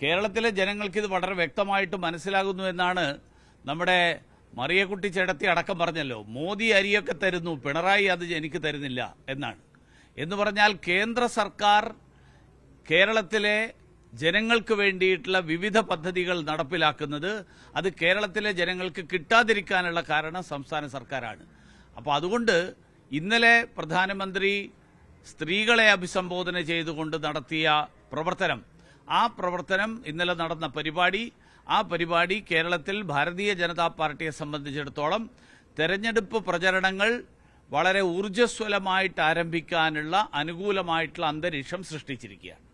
കേരളത്തിലെ ജനങ്ങൾക്ക് ഇത് വളരെ വ്യക്തമായിട്ട് മനസ്സിലാകുന്നു എന്നാണ് നമ്മുടെ മറിയക്കുട്ടി ചേട്ടത്തി അടക്കം പറഞ്ഞല്ലോ. മോദി അരിയൊക്കെ തരുന്നു, പിണറായി അത് എനിക്ക് തരുന്നില്ല എന്നാണ്. എന്ന് പറഞ്ഞാൽ കേന്ദ്ര സർക്കാർ കേരളത്തിലെ ജനങ്ങൾക്ക് വേണ്ടിയിട്ടുള്ള വിവിധ പദ്ധതികൾ നടപ്പിലാക്കുന്നത് അത് കേരളത്തിലെ ജനങ്ങൾക്ക് കിട്ടാതിരിക്കാനുള്ള കാരണം സംസ്ഥാന സർക്കാരാണ്. അപ്പോൾ അതുകൊണ്ട് ഇന്നലെ പ്രധാനമന്ത്രി സ്ത്രീകളെ അഭിസംബോധന ചെയ്തുകൊണ്ട് നടത്തിയ പ്രവർത്തനം, ആ പ്രവർത്തനം ഇന്നലെ നടന്ന പരിപാടി, ആ പരിപാടി കേരളത്തിൽ ഭാരതീയ ജനതാ പാർട്ടിയെ സംബന്ധിച്ചിടത്തോളം തെരഞ്ഞെടുപ്പ് പ്രചരണങ്ങൾ വളരെ ഊർജ്ജസ്വലമായിട്ട് ആരംഭിക്കാനുള്ള അനുകൂലമായിട്ടുള്ള അന്തരീക്ഷം സൃഷ്ടിച്ചിരിക്കുകയാണ്.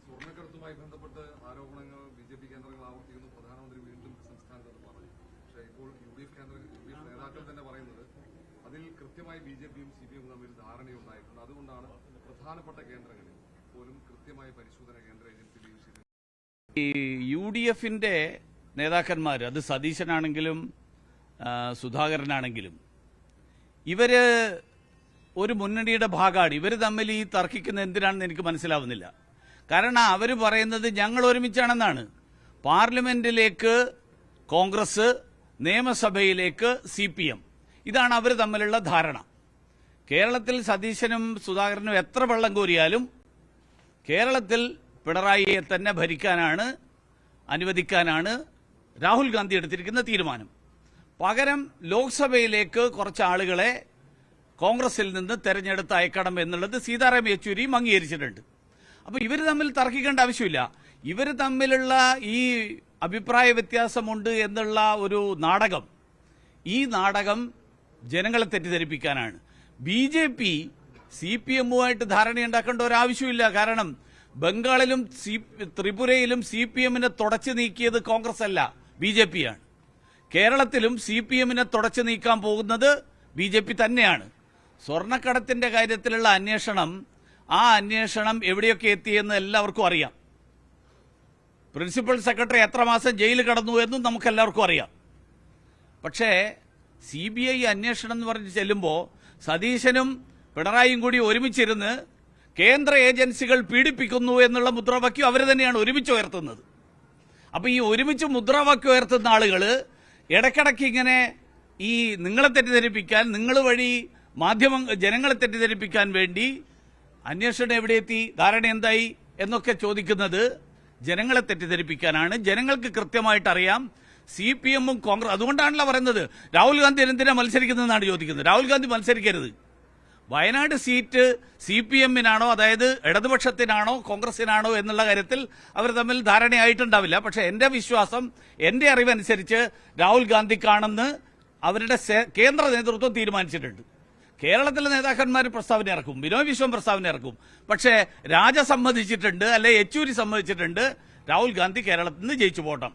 സ്വർണ്ണക്കടത്തുമായി ബന്ധപ്പെട്ട് ആരോപണങ്ങൾ ബിജെപി കേന്ദ്രങ്ങൾ ആവർത്തിക്കുന്നു. പ്രധാനമന്ത്രി വീണ്ടും സംസ്ഥാനത്ത് പറഞ്ഞു. പക്ഷേ ഇപ്പോൾ യുഡിഎഫ് നേതാക്കൾ തന്നെ പറയുന്നത് അതിൽ കൃത്യമായി ബിജെപിയും സിപിഎം തമ്മിൽ ധാരണയുണ്ടായിട്ടുണ്ട്. അതുകൊണ്ടാണ് പ്രധാനപ്പെട്ട കേന്ദ്രങ്ങളിൽ പോലും കൃത്യമായ പരിശോധന കേന്ദ്ര ഏജൻസി ഈ യുഡിഎഫിന്റെ നേതാക്കന്മാർ, അത് സതീശനാണെങ്കിലും സുധാകരനാണെങ്കിലും, ഇവര് ഒരു മുന്നണിയുടെ ഭാഗമാണ്. ഇവർ തമ്മിൽ ഈ തർക്കിക്കുന്നത് എന്തിനാണെന്ന് എനിക്ക് മനസ്സിലാവുന്നില്ല. കാരണം അവർ പറയുന്നത് ഞങ്ങൾ ഒരുമിച്ചാണെന്നാണ്. പാർലമെന്റിലേക്ക് കോൺഗ്രസ്, നിയമസഭയിലേക്ക് സിപിഎം, ഇതാണ് അവർ തമ്മിലുള്ള ധാരണ. കേരളത്തിൽ സതീശനും സുധാകരനും എത്ര വെള്ളം കോരിയാലും കേരളത്തിൽ പിണറായിയെ തന്നെ ഭരിക്കാനാണ്, അനുവദിക്കാനാണ് രാഹുൽ ഗാന്ധി എടുത്തിരിക്കുന്ന തീരുമാനം. പകരം ലോക്സഭയിലേക്ക് കുറച്ച് ആളുകളെ കോൺഗ്രസിൽ നിന്ന് തെരഞ്ഞെടുത്ത് അയക്കണം എന്നുള്ളത് സീതാറാം യെച്ചൂരിയും അംഗീകരിച്ചിട്ടുണ്ട്. അപ്പോൾ ഇവർ തമ്മിൽ തർക്കിക്കേണ്ട ആവശ്യമില്ല. ഇവർ തമ്മിലുള്ള ഈ അഭിപ്രായ വ്യത്യാസമുണ്ട് എന്നുള്ള ഒരു നാടകം, ഈ നാടകം ജനങ്ങളെ തെറ്റിദ്ധരിപ്പിക്കാനാണ്. ബിജെപി സിപിഎമ്മുമായിട്ട് ധാരണയുണ്ടാക്കേണ്ട ഒരാവശ്യമില്ല. കാരണം ബംഗാളിലും ത്രിപുരയിലും സിപിഎമ്മിനെ തുടച്ചു നീക്കിയത് കോൺഗ്രസ് അല്ല, ബിജെപിയാണ്. കേരളത്തിലും സിപിഎമ്മിനെ തുടച്ചു നീക്കാൻ പോകുന്നത് ബിജെപി തന്നെയാണ്. സ്വർണ്ണക്കടത്തിന്റെ കാര്യത്തിലുള്ള അന്വേഷണം, ആ അന്വേഷണം എവിടെയൊക്കെ എത്തിയെന്ന് എല്ലാവർക്കും അറിയാം. പ്രിൻസിപ്പൽ സെക്രട്ടറി എത്ര മാസം ജയിലിൽ കടന്നു എന്നും നമുക്കെല്ലാവർക്കും അറിയാം. പക്ഷേ CBI അന്വേഷണം എന്ന് പറഞ്ഞ് ചെല്ലുമ്പോൾ സതീശനും പിണറായിയും കൂടി ഒരുമിച്ചിരുന്ന് കേന്ദ്ര ഏജൻസികൾ പീഡിപ്പിക്കുന്നു എന്നുള്ള മുദ്രാവാക്യം അവർ തന്നെയാണ് ഒരുമിച്ച് ഉയർത്തുന്നത്. അപ്പോൾ ഈ ഒരുമിച്ച് മുദ്രാവാക്യം ഉയർത്തുന്ന ആളുകൾ ഇടയ്ക്കിടയ്ക്ക് ഇങ്ങനെ ഈ നിങ്ങളെ തെറ്റിദ്ധരിപ്പിക്കാൻ, നിങ്ങൾ വഴി ജനങ്ങളെ തെറ്റിദ്ധരിപ്പിക്കാൻ വേണ്ടി അന്വേഷണം എവിടെ എത്തി, ധാരണ എന്തായി എന്നൊക്കെ ചോദിക്കുന്നത് ജനങ്ങളെ തെറ്റിദ്ധരിപ്പിക്കാനാണ്. ജനങ്ങൾക്ക് കൃത്യമായിട്ട് അറിയാം CPM-ഉം കോൺഗ്രസ്. അതുകൊണ്ടാണല്ലോ പറയുന്നത് രാഹുൽ ഗാന്ധി എന്തിനാ മത്സരിക്കുന്നതെന്നാണ് ചോദിക്കുന്നത്. രാഹുൽ ഗാന്ധി മത്സരിക്കരുത്. വയനാട് സീറ്റ് CPM-നാണോ, അതായത് ഇടതുപക്ഷത്തിനാണോ കോൺഗ്രസിനാണോ എന്നുള്ള കാര്യത്തിൽ അവർ തമ്മിൽ ധാരണയായിട്ടുണ്ടാവില്ല. പക്ഷെ എന്റെ വിശ്വാസം, എന്റെ അറിവനുസരിച്ച് രാഹുൽ ഗാന്ധിക്കാണെന്ന് അവരുടെ കേന്ദ്ര നേതൃത്വം തീരുമാനിച്ചിട്ടുണ്ട്. കേരളത്തിലെ നേതാക്കന്മാർ പ്രസ്താവന ഇറക്കും, ബിനോയ് വിശ്വം പ്രസ്താവന ഇറക്കും. പക്ഷേ രാജ സമ്മതിച്ചിട്ടുണ്ട്, അല്ലെ യെച്ചൂരി സമ്മതിച്ചിട്ടുണ്ട് രാഹുൽ ഗാന്ധി കേരളത്തിൽ നിന്ന് ജയിച്ചു പോകണം.